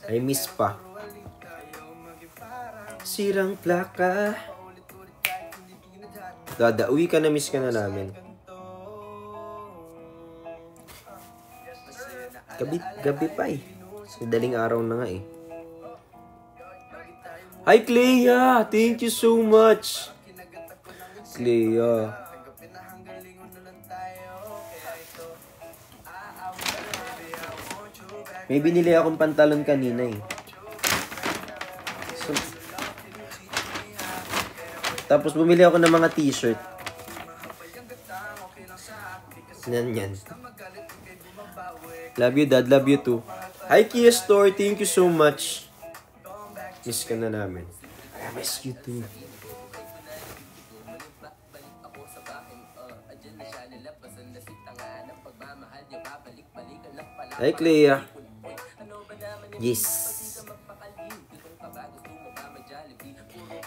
I miss pa. Sirang plaka. Dada, uwi ka na, miss ka na namin. Gabi pa eh. Daling araw na nga eh. Hi, Clea! Thank you so much. Clea. May binili akong pantalon kanina eh. So, tapos bumili ako ng mga t-shirt. Yan. Love you, Dad. Love you too. Hi, Kia Store. Thank you so much. Miss ka na namin. I miss you too. Hi, Clea. Yes.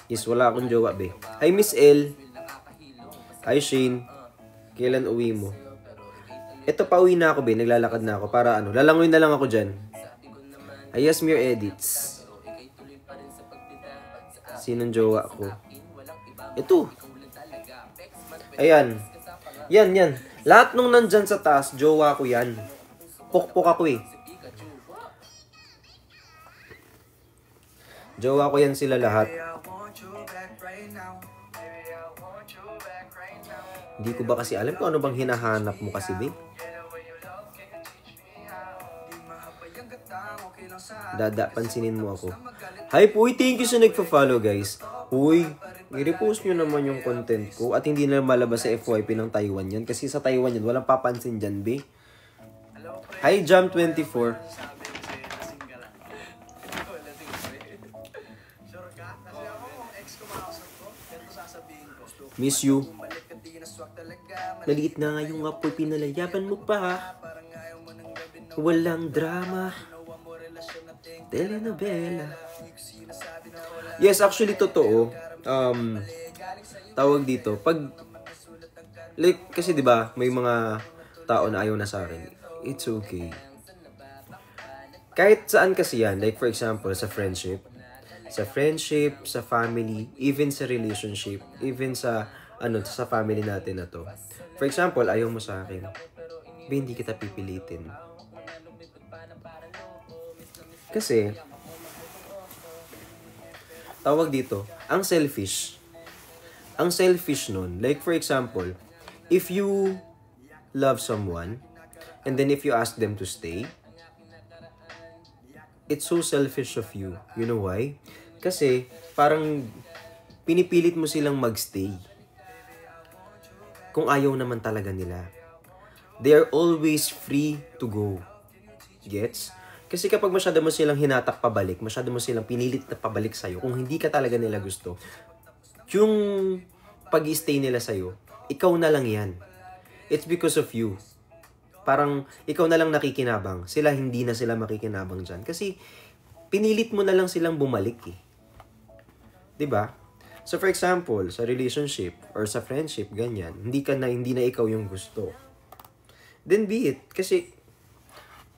Yes, wala akong jowa, be. Hi, Miss L. Hi, Shane. Kailan uwi mo? Ito, pauwi na ako, be. Naglalakad na ako. Para ano, lalangoy na lang ako dyan. Hi, Yasmir Edits. Sinong jowa ko? Ito. Ayan. Yan. Lahat nung nandyan sa taas, jowa ko yan. Pukpok ako eh. Jowa ko yan sila lahat. Hindi ko ba kasi alam kung ano bang hinahanap mo kasi, be? Dada, pansinin mo ako. Hi, Puy. Thank you sa nagpa-follow, guys. Uy, i-repost nyo naman yung content ko at hindi na malabas sa FYP ng Taiwan yan. Kasi sa Taiwan yan, walang papansin dyan, be. Hi, Jam24. Miss you. Maliit na nga yung apoy, pinalayaban mo pa ha. Walang drama. Telenovela. Yes, actually, totoo. Tawag dito. Pag, like, kasi diba, may mga tao na ayaw na sa akin. It's okay. Kahit saan kasi yan. Like, for example, sa friendship, sa family, even sa relationship, even sa, sa family natin na to. For example, ayaw mo sa akin. Hindi kita pipilitin. Kasi, tawag dito, ang selfish nun, like for example, if you love someone, and then if you ask them to stay, it's so selfish of you. You know why? Kasi, parang, pinipilit mo silang magstay. Kung ayaw naman talaga nila. They are always free to go. Gets? Kasi kapag masyado mo silang hinatak pabalik, masyado mo silang pinilit na pabalik sa'yo, kung hindi ka talaga nila gusto, yung pag-stay nila sa'yo, ikaw na lang yan. It's because of you. Parang ikaw na lang nakikinabang. Sila hindi na sila makikinabang dyan. Kasi pinilit mo na lang silang bumalik eh. 'Di ba? So for example, sa relationship or sa friendship, ganyan, hindi na ikaw yung gusto. Then be it. Kasi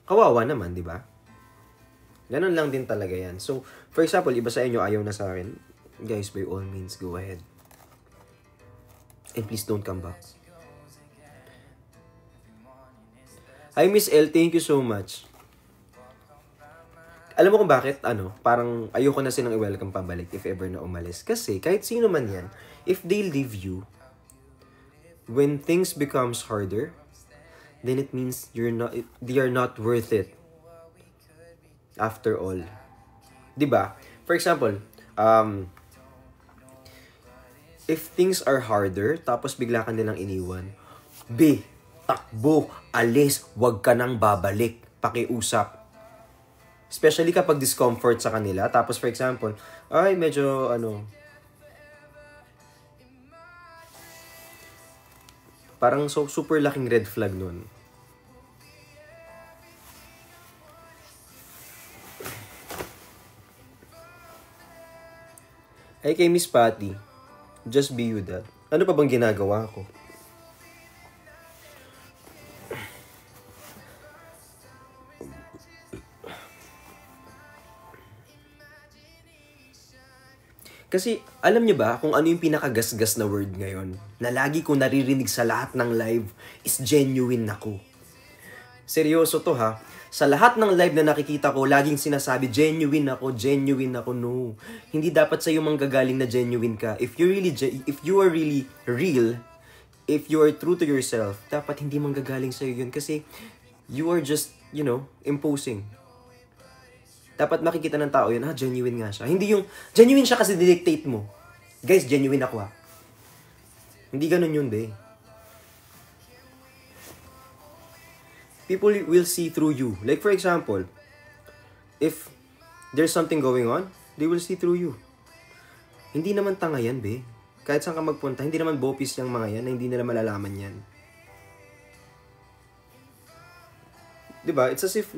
kawawa naman, 'di ba? Ganun lang din talaga yan. So, for example, iba sa inyo ayaw na sa akin. Guys, by all means, go ahead. And please don't come back. Hi, Miss L. Thank you so much. Alam mo kung bakit? Parang ayoko na silang i-welcome pabalik if ever na umalis. Kasi kahit sino man yan, if they leave you, when things becomes harder, then it means they are not worth it. After all. 'Di ba? For example, if things are harder, tapos bigla ka nilang iniwan, takbo, alis, wag ka nang babalik, pakiusap. Especially kapag discomfort sa kanila. Tapos for example, ay medyo parang super laking red flag nun. Ay kay Miss Patty, just be you that. Ano pa bang ginagawa ko? Kasi, alam niyo ba kung ano yung pinakagasgas na word ngayon? Na lagi ko naririnig sa lahat ng live is genuine ako. Seryoso to ha. Sa lahat ng live na nakikita ko, laging sinasabi, genuine ako, no. Hindi dapat sa'yo manggagaling na genuine ka. If you are really real, if you are true to yourself, dapat hindi manggagaling sa'yo yun. Kasi, you are just, imposing. Dapat makikita ng tao yun, genuine nga siya. Hindi yung, genuine siya kasi didictate mo. Guys, genuine ako ha. Hindi ganun yun, be. People will see through you. Like for example, if there's something going on, they will see through you. Hindi naman tanga yan, be. Kahit saan ka magpunta, hindi naman bopis yung mga yan na hindi nila malalaman yan. Diba? It's as if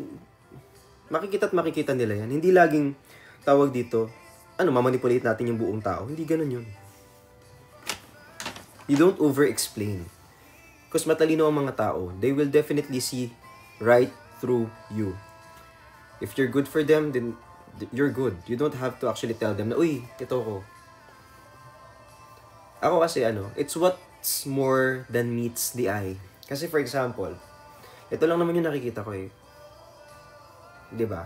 makikita nila yan. Hindi laging tawag dito, mamanipulate natin yung buong tao. Hindi ganun yun. You don't over-explain. Because matalino ang mga tao. They will definitely see right through you. If you're good for them, then you're good. You don't have to actually tell them na, uy, ito ko. Ako kasi, it's what's more than meets the eye. Kasi for example, ito lang naman yung nakikita ko eh. Diba?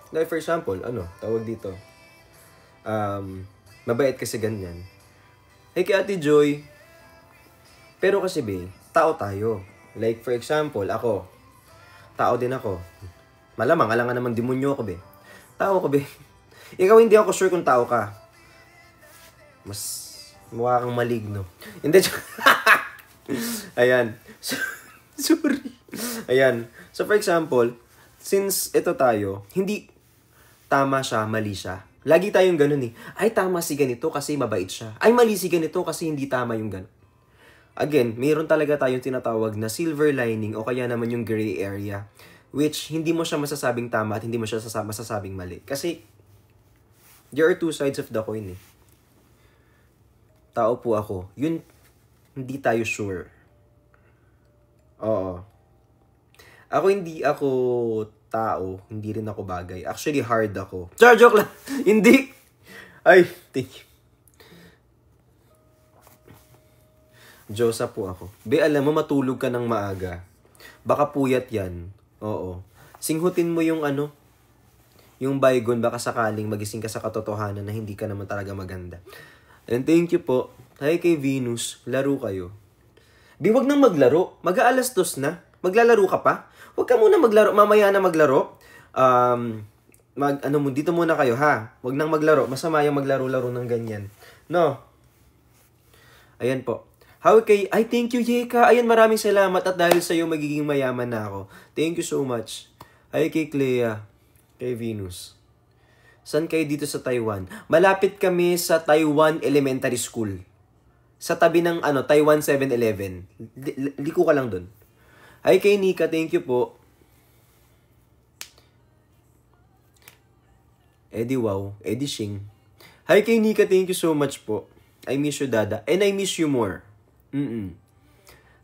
Like for example, tawag dito. Mabait kasi ganyan. Hey, kay Ate Joy. Pero kasi be, tao tayo. Like for example, ako. Tao din ako. Malamang, alangan naman demonyo ako be. Tao ko be. Ikaw hindi ako sure kung tao ka. Mas mukha kang maligno. Hindi. Ayan. Sorry. Ayan. So, for example, since ito tayo, hindi tama siya, mali siya. Lagi tayong ganun eh. Ay, tama si ganito kasi mabait siya. Ay, mali si ganito kasi hindi tama yung ganun. Again, mayroon talaga tayong tinatawag na silver lining o kaya naman yung gray area. Which, hindi mo siya masasabing tama at hindi mo siya masasabing mali. Kasi, there are two sides of the coin eh. Tao po ako. Yun, hindi tayo sure. Oo. Hindi ako tao, hindi rin ako bagay. Actually, hard ako. Joke lang. Hindi. Ay, thank you. Diyosa po ako. Be, alam mo, matulog ka ng maaga. Baka puyat yan. Oo. Singhutin mo yung yung bygone, baka sakaling magising ka sa katotohanan na hindi ka naman talaga maganda. And thank you po. Hi kay Venus. Laro kayo. Be, wag nang maglaro. Mag-aalas 2 na. Maglalaro ka pa? Huwag ka muna maglaro. Mamaya na maglaro. Dito muna kayo, ha? Huwag nang maglaro. Masama yung maglaro-laro ng ganyan. No? Ayan po. Ay, thank you, Yeka. Ayan, maraming salamat. At dahil sa'yo, magiging mayaman na ako. Thank you so much. Ay, kay Clea. Kay Venus. Saan kayo dito sa Taiwan? Malapit kami sa Taiwan Elementary School. Sa tabi ng Taiwan 7-Eleven. Liko ka lang dun. Hi kay Nika, thank you po. Eddie Wow, Eddie Shing. Hi kay Nika, thank you so much po. I miss you, Dada. And I miss you more.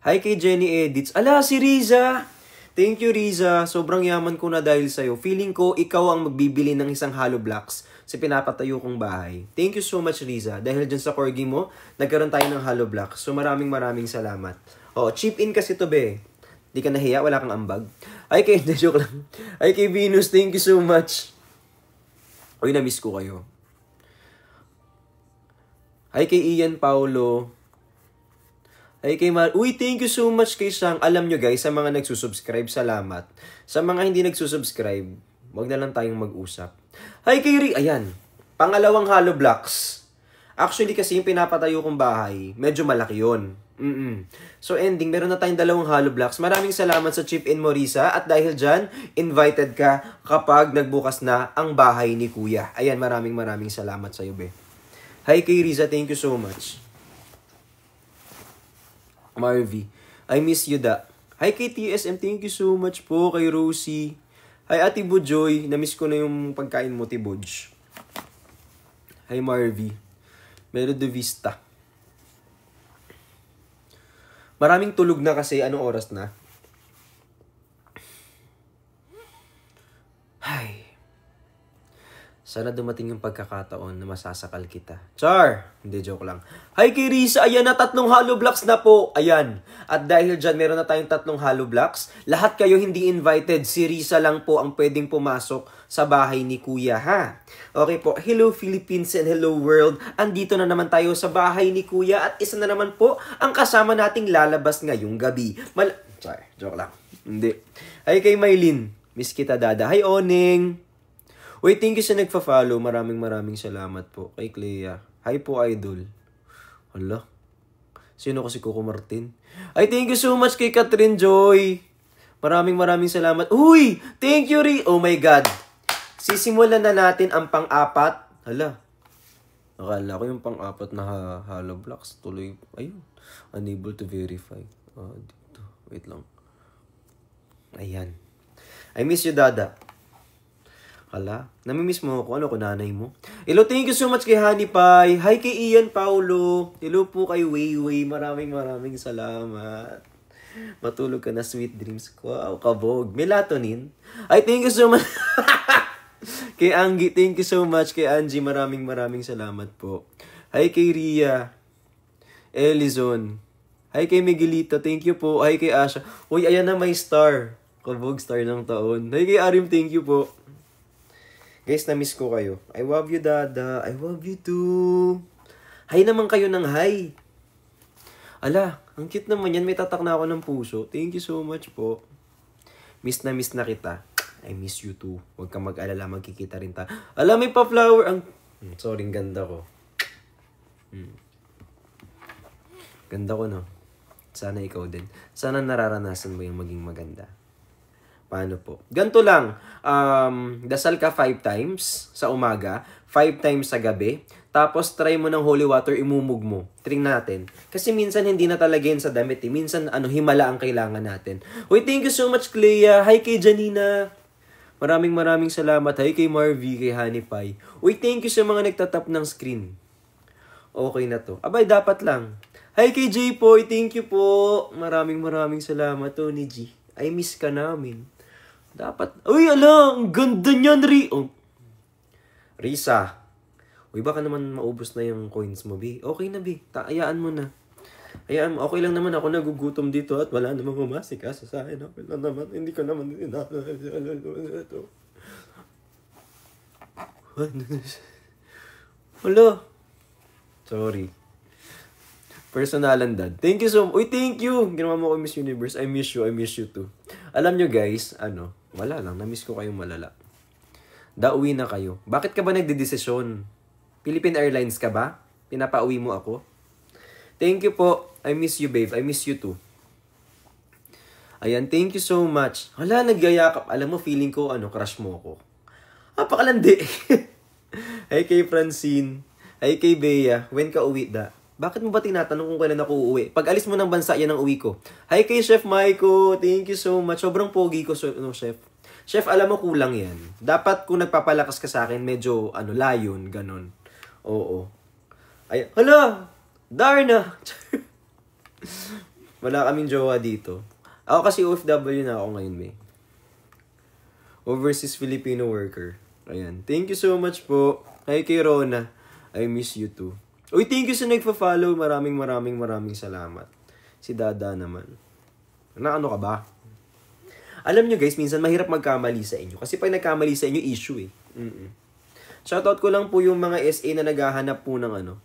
Hi kay Jenny Edits. Ala, si Riza! Thank you, Riza. Sobrang yaman ko na dahil sa'yo. Feeling ko, ikaw ang magbibili ng isang hollow blocks sa pinapatayo kong bahay. Thank you so much, Riza. Dahil dyan sa corgi mo, nagkaroon tayo ng hollow blocks. So, maraming salamat. Chip in kasi to, be. Di ka nahiya, wala kang ambag. Ay, joke lang. Ay, kay Venus, thank you so much. Uy, na-miss ko kayo. Ay, kay Ian Paulo. Ay, kay Uy, thank you so much kay Sang. Alam nyo guys, sa mga nagsusubscribe, salamat. Sa mga hindi nagsusubscribe, wag na lang tayong mag-usap. Ay, kay Ayan. Pangalawang hollow blocks. Actually kasi yung pinapatayo kong bahay, medyo malaki yun. So ending, meron na tayong 2 hollow blocks. Maraming salamat sa Chip in Morisa at dahil dyan, invited ka kapag nagbukas na ang bahay ni Kuya. Ayan, maraming salamat sa iyo, be. Hi kay Riza, thank you so much. Marvy, I miss you da. Hi kay TSM, thank you so much po. Kay Rosie. Hi Ate Bujoy, na-miss ko na yung pagkain mo, Tibudge. Hi Marvy. Melo de Vista. Maraming tulog na kasi. Anong oras na? Ay. Sana dumating yung pagkakataon na masasakal kita. Char! Hindi, joke lang. Hi kay Risa! Ayan na, 3 hollow blocks na po. Ayan. At dahil dyan, meron na tayong 3 hollow blocks. Lahat kayo hindi invited. Si Risa lang po ang pwedeng pumasok sa bahay ni Kuya, ha? Okay po. Hello Philippines and hello world. Andito na naman tayo sa bahay ni Kuya at isa na naman po ang kasama nating lalabas ngayong gabi. Char, joke lang. Hindi. Hi kay Maylin. Miss kita, dada. Hi, Oning. Wait, thank you sa nagfa-follow. Maraming salamat po. Kay Clea. Hi po, idol. Hala. Sino ko si Coco Martin? Ay, thank you so much kay Catherine Joy. Maraming salamat. Uy! Thank you, Ri. Oh my God. Sisimulan na natin ang pang-4. Hala. Akala ko yung pang-4 na hollow blocks. Tuloy. Ayun. Unable to verify. Dito. Wait lang. Ayan. I miss you, Dada. Hala, namimiss mo ako. Ano ko, nanay mo? Hello, thank you so much kay Honey Pie. Hi kay Ian Paulo. Hello po kay Weiwei. Maraming salamat. Matulog ka na, sweet dreams. Wow, kabog. Melatonin. Ay, thank you so much. Kay Anggi, thank you so much. Kay Angie, maraming salamat po. Hi kay Ria. Elizon. Hi kay Miguelito, thank you po. Hi kay Asha. Uy, ayan na may star. Kabog, star ng taon. Hi kay Arim, thank you po. Guys, na-miss ko kayo. I love you, Dada. I love you too. Hi naman kayo ng hi. Ala, ang cute naman yan. May tatak na ako ng puso. Thank you so much po. Miss na kita. I miss you too. Huwag kang mag-alala. Magkikita rin ta. Ala, may pa-flower. Sorry, ganda ko. Ganda ko, no? Sana ikaw din. Sana nararanasan mo yung maging maganda. Paano po? Ganto lang. Dasal ka 5 times sa umaga, 5 times sa gabi, tapos try mo ng holy water, imumog mo. Tring natin. Kasi minsan hindi na talaga yun sa damit. Minsan himala ang kailangan natin. Uy, thank you so much, Clea. Hi kay Janina. Maraming salamat. Hi kay Marvy, kay Honey Pie. Uy, thank you sa mga nagtatap ng screen. Okay na to. Abay, dapat lang. Hi kay J-Poy. Thank you po. Maraming salamat, Tony G. I miss ka namin. Dapat. Uy, ala, ang ganda niyan, Risa. Uy, baka naman maubos na yung coins mo, Bi. Okay na, Bi. Hayaan mo na. Hayaan mo. Okay lang naman ako nagugutom dito at wala namang humasikaso sa akin. Okay lang naman. Hindi ko naman ito. Hala. Sorry. Personalan, Dad. Thank you so much. Uy, thank you. Ginawa mo ko Miss Universe. I miss you too. Alam nyo, guys, wala lang. Na-miss ko kayong malala. Dauwi na kayo. Bakit ka ba nagdedesisyon? Philippine Airlines ka ba? Pinapauwi mo ako? Thank you po. I miss you, babe. I miss you too. Ayan, thank you so much. Hala, nagyayakap. Alam mo, feeling ko, crush mo ako. Pakalandi. Hi kay Francine. Hi kay Bea. When ka uwi, da? Bakit mo ba tinatanong kung kailan ako uuwi? Pag alis mo ng bansa, yan ang uwi ko. Hi kay Chef Maiko. Thank you so much. Sobrang pogi ko, Chef. Chef, alam mo, kulang yan. Dapat kung nagpapalakas ka sa akin, medyo, layon, ganon. Oo. Ay, hala! Darna! Wala kaming jowa dito. Ako kasi OFW na ako ngayon, may. Overseas Filipino worker. Ayan. Thank you so much po. Hi kay Rona. I miss you too. Uy, thank you sa nagpa-follow. Maraming salamat. Si Dada naman. Ano ka ba? Alam nyo guys, minsan mahirap magkamali sa inyo. Kasi pag nagkamali sa inyo, issue eh. Shoutout ko lang po yung mga SA na naghahanap po ng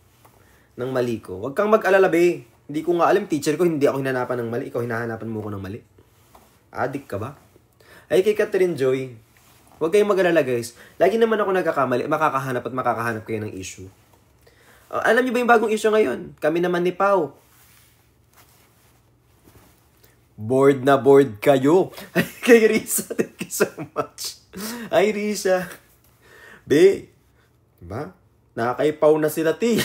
ng mali ko. Huwag kang mag-alala, be. Hindi ko nga alam, teacher ko, hindi ako hinahanapan ng mali. Ikaw hinahanapan mo ko ng mali. Adik ka ba? Ay, kay Catherine Joy. Huwag kayong mag-alala guys. Lagi naman ako nagkakamali. Makakahanap kayo ng issue. Alam niyo ba yung bagong issue ngayon? Kami naman ni Pau. Bored na bored kayo. Ay, kay Risa, thank you so much. Ay, Risa. Be, diba? Nakakaipaw na sila, ti.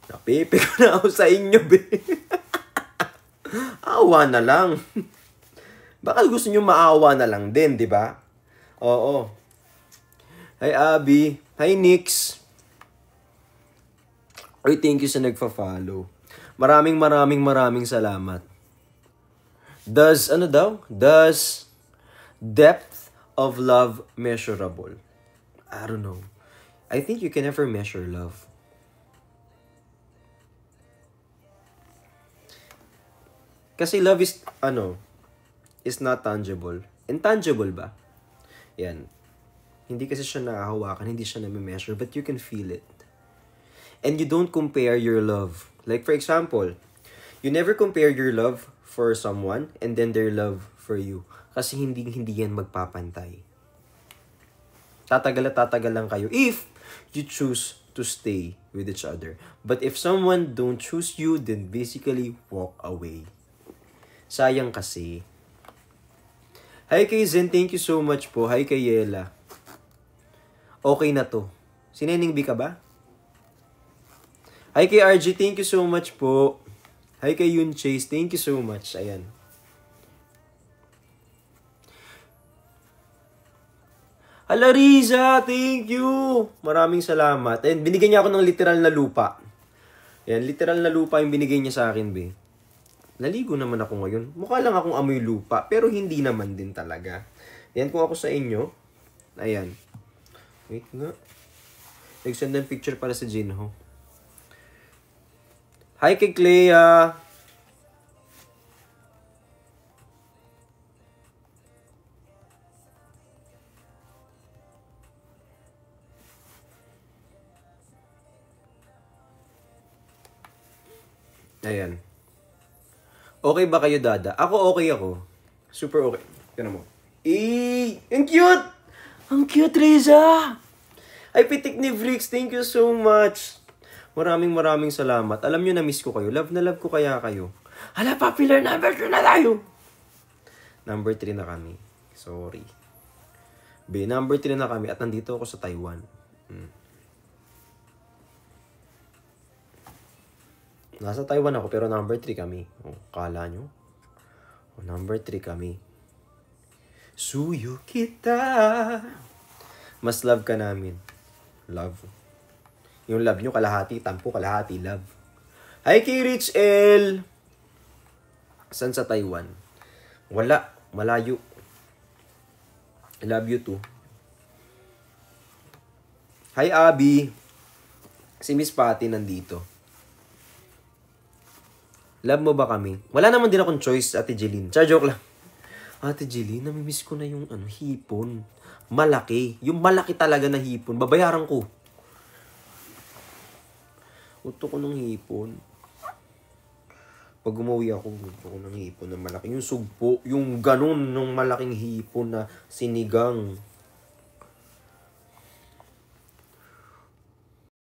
Napipi ko na ako sa inyo, be. Awa na lang. Baka gusto nyo maawa na lang din, di ba? Oo. Hi, Abby. Hi, Nix. Ay, thank you sa nagfa-follow. Maraming salamat. Does depth of love measurable? I don't know. I think you can never measure love. Kasi love is not tangible. Intangible ba? Yan. Hindi kasi siya nakahawakan, hindi siya na-measure, but you can feel it. And you don't compare your love. Like for example, you never compare your love for someone and then their love for you. Kasi hindi yan magpapantay. Tatagal lang kayo if you choose to stay with each other. But if someone don't choose you, then basically walk away. Sayang kasi. Hi kay Zen, thank you so much po. Hi kay Yela. Okay na to. Sineneng B ka ba? Hi kay RG, thank you so much po. Hi kay Yun Chase, thank you so much. Ayan. Hala Riza, thank you. Maraming salamat. And binigyan niya ako ng literal na lupa. Ayan, literal na lupa yung binigay niya sa akin, be. Naligo naman ako ngayon. Mukha lang akong amoy lupa, pero hindi naman din talaga. Ayan, kung ako sa inyo. Ayan. Wait nga. Nag-send ng picture para sa Jinho. Hi kay Clea. Ayan. Okay ba kayo, Dada? Ako okay ako. Super okay. Tignan mo. Ang cute! Ang cute, Riza! Ay, pitik ni Vrix. Thank you so much. Maraming salamat. Alam nyo, na-miss ko kayo. Love na love ko kaya kayo. Hala, popular number 2 na tayo. Number 3 na kami. Sorry. Number 3 na kami at nandito ako sa Taiwan. Nasa Taiwan ako pero number 3 kami. Kala nyo? Number 3 kami. Suyo kita. Mas love ka namin. Love. Yung love nyo kalahati, tampo kalahati, love. Hi kay Rich L. San sa Taiwan? Wala. Malayo. I love you too. Hi Abby. Si Miss Patty nandito. Love mo ba kami? Wala naman din akong choice, Ate Jeline. Joke lang. Ate Jeline, namimiss ko na yung hipon. Malaki. Yung malaki talaga na hipon. Babayaran ko. Gusto ko ng hipon. Pag umuwi ako, gusto ko ng hipon na malaki. Yung sugpo, yung ganun ng malaking hipon na sinigang.